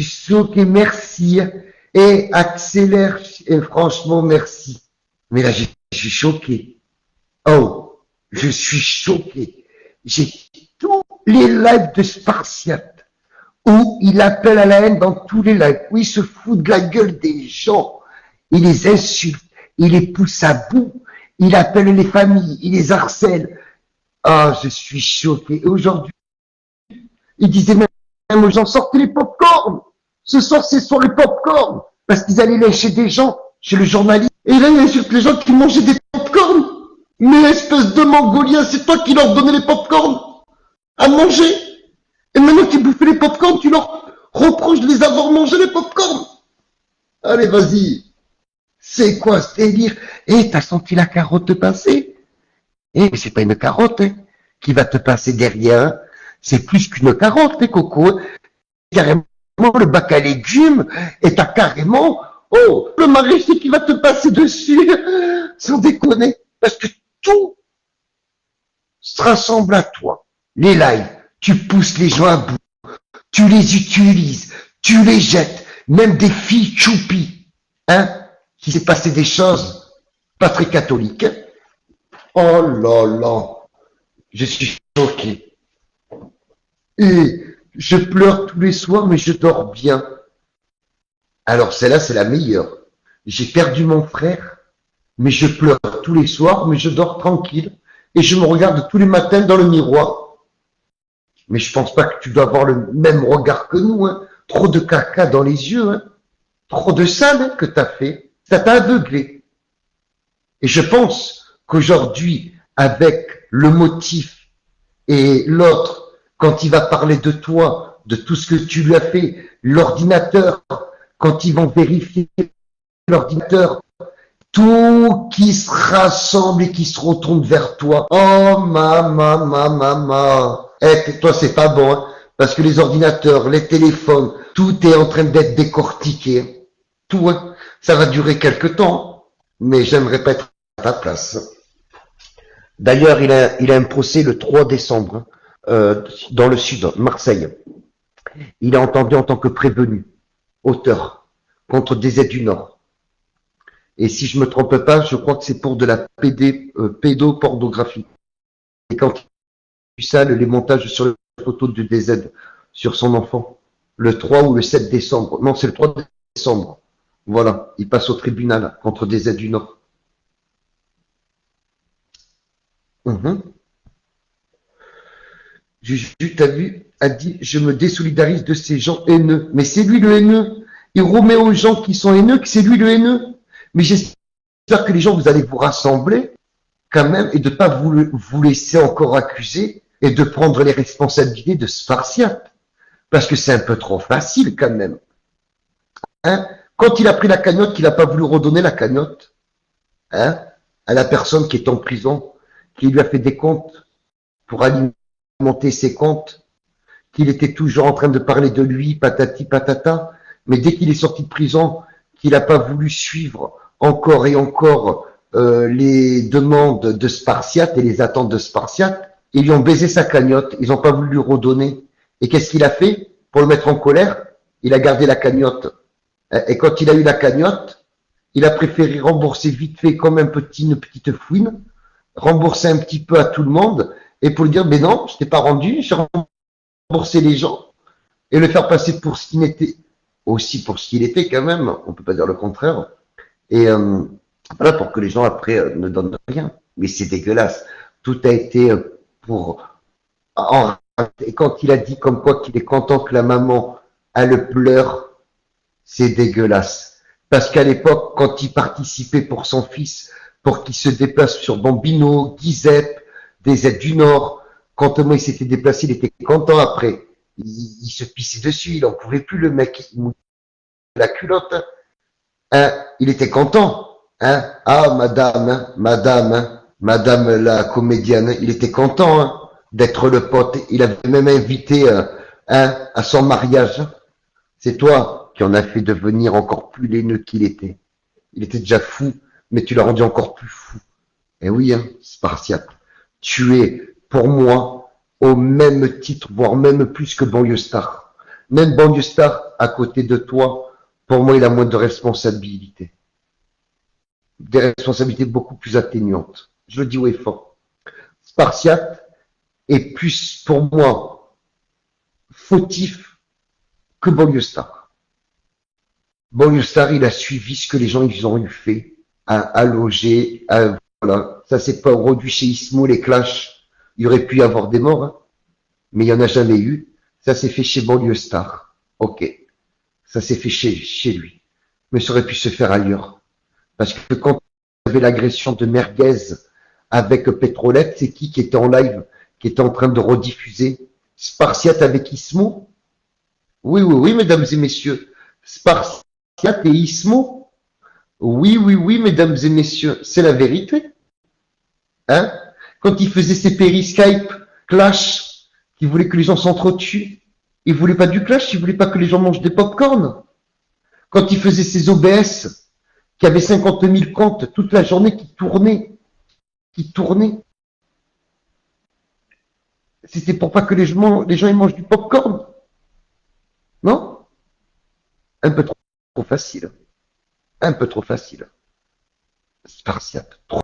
suis choqué, merci. Et accélère, et franchement, merci. Mais là, je suis choqué. Oh, je suis choqué. J'ai tous les lives de Spartiate où il appelle à la haine dans tous les lives, où il se fout de la gueule des gens, il les insulte, il les pousse à bout, il appelle les familles, il les harcèle. Ah, je suis choqué. Et aujourd'hui, il disait même aux gens, sortez les pop-corn. Ce soir, c'est sur les pop-corn. Parce qu'ils allaient lâcher des gens chez le journaliste. Et là, il insulte les gens qui mangeaient des pop-corn. Mais espèce de mongolien, c'est toi qui leur donnais les pop-corn à manger. Et maintenant qu'ils bouffaient les pop-corn, tu leur reproches de les avoir mangés les pop-corn. Allez, vas-y. C'est quoi ce délire? Eh, t'as senti la carotte te passer? Eh, c'est pas une carotte hein, qui va te passer derrière. C'est plus qu'une carotte, hein, Coco. Carrément le bac à légumes et t'as carrément, oh, le maraîcher qui va te passer dessus. Sans déconner. Parce que tout se rassemble à toi. Les lives, tu pousses les gens à bout. Tu les utilises, tu les jettes, même des filles choupies, hein, qui s'est passé des choses pas très catholiques. Oh là là, je suis choqué. Et je pleure tous les soirs, mais je dors bien. Alors celle-là, c'est la meilleure. J'ai perdu mon frère, mais je pleure tous les soirs, mais je dors tranquille. Et je me regarde tous les matins dans le miroir. Mais je pense pas que tu dois avoir le même regard que nous, hein. Trop de caca dans les yeux, hein. Trop de sale hein, que t'as fait. Ça t'a aveuglé. Et je pense qu'aujourd'hui, avec le motif et l'autre, quand il va parler de toi, de tout ce que tu lui as fait, l'ordinateur, quand ils vont vérifier l'ordinateur, tout qui se rassemble et qui se retourne vers toi. Oh, maman. Eh, toi, c'est pas bon, hein, parce que les ordinateurs, les téléphones, tout est en train d'être décortiqué. Tout, hein. Ça va durer quelque temps, mais j'aimerais pas être à ta place. D'ailleurs, il a un procès le 3 décembre, dans le sud, Marseille. Il est entendu en tant que prévenu, auteur, contre des aides du Nord. Et si je me trompe pas, je crois que c'est pour de la pédopornographie. Et quand il ça, les montages sur les photos de DZ sur son enfant, le 3 ou le 7 décembre. Non, c'est le 3 décembre. Voilà, il passe au tribunal contre des aides du Nord. Juju, t'as vu, a dit, je me désolidarise de ces gens haineux. Mais c'est lui le haineux. Il remet aux gens qui sont haineux que c'est lui le haineux. Mais j'espère que les gens, vous allez vous rassembler quand même et de ne pas vous laisser encore accuser et de prendre les responsabilités de Spartiate. Parce que c'est un peu trop facile quand même. Hein? Quand il a pris la cagnotte, qu'il n'a pas voulu redonner la cagnotte hein, à la personne qui est en prison, qui lui a fait des comptes pour alimenter ses comptes, qu'il était toujours en train de parler de lui, patati patata, mais dès qu'il est sorti de prison, qu'il n'a pas voulu suivre encore et encore les demandes de Spartiate et les attentes de Spartiate, ils lui ont baisé sa cagnotte, ils n'ont pas voulu lui redonner. Et qu'est-ce qu'il a fait pour le mettre en colère? Il a gardé la cagnotte. Et quand il a eu la cagnotte, il a préféré rembourser vite fait comme une petite fouine, rembourser un petit peu à tout le monde, et pour lui dire, mais non, je t'ai pas rendu, j'ai remboursé les gens, et le faire passer pour ce qu'il était, aussi pour ce qu'il était quand même, on peut pas dire le contraire, et voilà, pour que les gens après ne donnent rien. Mais c'est dégueulasse. Tout a été pour... Et quand il a dit comme quoi qu'il est content que la maman a le pleur, c'est dégueulasse. Parce qu'à l'époque, quand il participait pour son fils, pour qu'il se déplace sur Bambino, Guizep, des aides du Nord, quand moi il s'était déplacé, il était content après. Il se pissait dessus, il en pouvait plus le mec, il mouillait la culotte. Hein, il était content. Hein. Ah, madame la comédienne, il était content hein, d'être le pote. Il avait même invité hein, à son mariage. C'est toi qui en as fait devenir encore plus laineux qu'il était. Il était déjà fou, mais tu l'as rendu encore plus fou. Et oui, hein, Spartiate, tu es, pour moi, au même titre, voire même plus que Banlieue Star. Même Banlieue Star, à côté de toi, pour moi, il a moins de responsabilités. Des responsabilités beaucoup plus atténuantes. Je le dis haut et fort. Spartiate est plus, pour moi, fautif que Banlieue Star. Banlieue Star, il a suivi ce que les gens ils ont eu fait, à loger, voilà. Ça s'est pas produit chez Ismo, les clashs. Il aurait pu y avoir des morts, hein, mais il n'y en a jamais eu. Ça s'est fait chez Banlieue Star. Ok. Ça s'est fait chez lui. Mais ça aurait pu se faire ailleurs. Parce que quand il y avait l'agression de Merguez avec Petrolette, c'est qui était en live, qui était en train de rediffuser Spartiate avec Ismo? Oui, oui, oui, mesdames et messieurs. Spartiate et Ismo? Oui, oui, oui, mesdames et messieurs. C'est la vérité. Hein? Quand il faisait ses périskype clash, qui voulait que les gens s'entretuent, il voulait pas du clash, il voulait pas que les gens mangent des pop-corn. Quand il faisait ses OBS, qui avait 50 000 comptes toute la journée qui tournaient, c'était pour pas que les gens ils mangent du pop-corn. Non? Un peu trop facile. Un peu trop facile. Spartiate. Trop